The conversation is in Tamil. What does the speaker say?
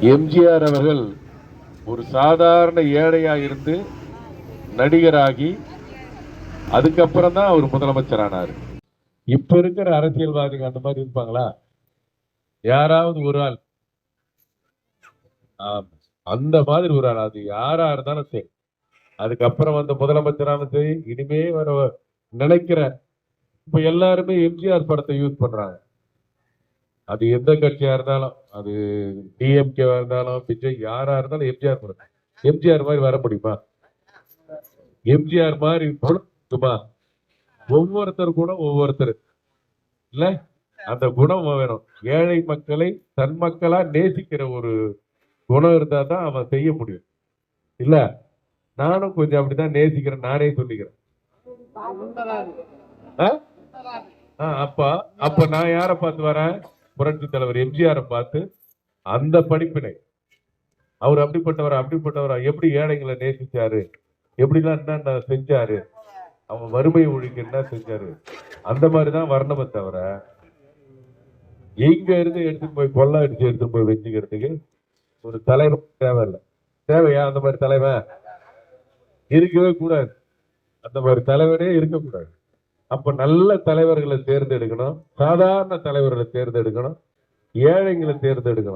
எம்ஜிஆர் அவர்கள் ஒரு சாதாரண ஏழையா இருந்து நடிகராகி அதுக்கப்புறம் தான் அவர் முதலமைச்சர் ஆனார். இப்ப இருக்கிற அரசியல்வாதிகள் அந்த மாதிரி இருப்பாங்களா? யாராவது ஒரு ஆள் அந்த மாதிரி ஒரு ஆள், அது யாரா இருந்தாலும் சரி, அதுக்கப்புறம் வந்த முதலமைச்சரான சரி, இனிமே வர நினைக்கிற இப்ப எல்லாருமே எம்ஜிஆர் படத்தை யூஸ் பண்றாங்க. அது எந்த கட்சியா இருந்தாலும், அது டிஎம்கேவா இருந்தாலும் விஜய் யாரா இருந்தாலும் எம்ஜிஆர் படம். எம்ஜிஆர் மாதிரி வர முடியுமா? எம்ஜிஆர் மாதிரி பொழுதுமா? ஒவ்வொருத்தர் கூட ஒவ்வொருத்தர் இல்ல, அந்த குணம் வேணும். ஏழை மக்களை தன் மக்களா நேசிக்கிற ஒரு குணம் இருந்தா தான் அவன் செய்ய முடியும். இல்ல, நானும் கொஞ்சம் அப்படிதான் நேசிக்கிறேன், நானே சொல்லிக்கிறேன். அப்ப அப்ப நான் யார பார்த்து வரேன்? புரட்சி தலைவர் எம்ஜிஆரை பார்த்து அந்த படிப்பினை. அவர் அப்படிப்பட்டவரா எப்படி ஏழைங்களை நேசிச்சாரு, எப்படிலாம் என்னென்ன செஞ்சாரு, அவன் வறுமை ஒழிக்க என்ன செஞ்சாரு, அந்த மாதிரிதான் வரணுமே தவிர எங்க இருந்து எடுத்துட்டு போய் கொள்ள அடிச்சு எடுத்துட்டு போய் வச்சுக்கிறதுக்கு ஒரு தலைவர் தேவையில்லை. தேவையா அந்த மாதிரி தலைவன்? இருக்கவே கூடாது. அந்த மாதிரி தலைவரே இருக்கக்கூடாது. அப்ப நல்ல தலைவர்களை தேர்ந்தெடுக்கணும், சாதாரண தலைவர்களை தேர்ந்தெடுக்கணும், ஏழைங்களை தேர்ந்தெடுக்கணும்.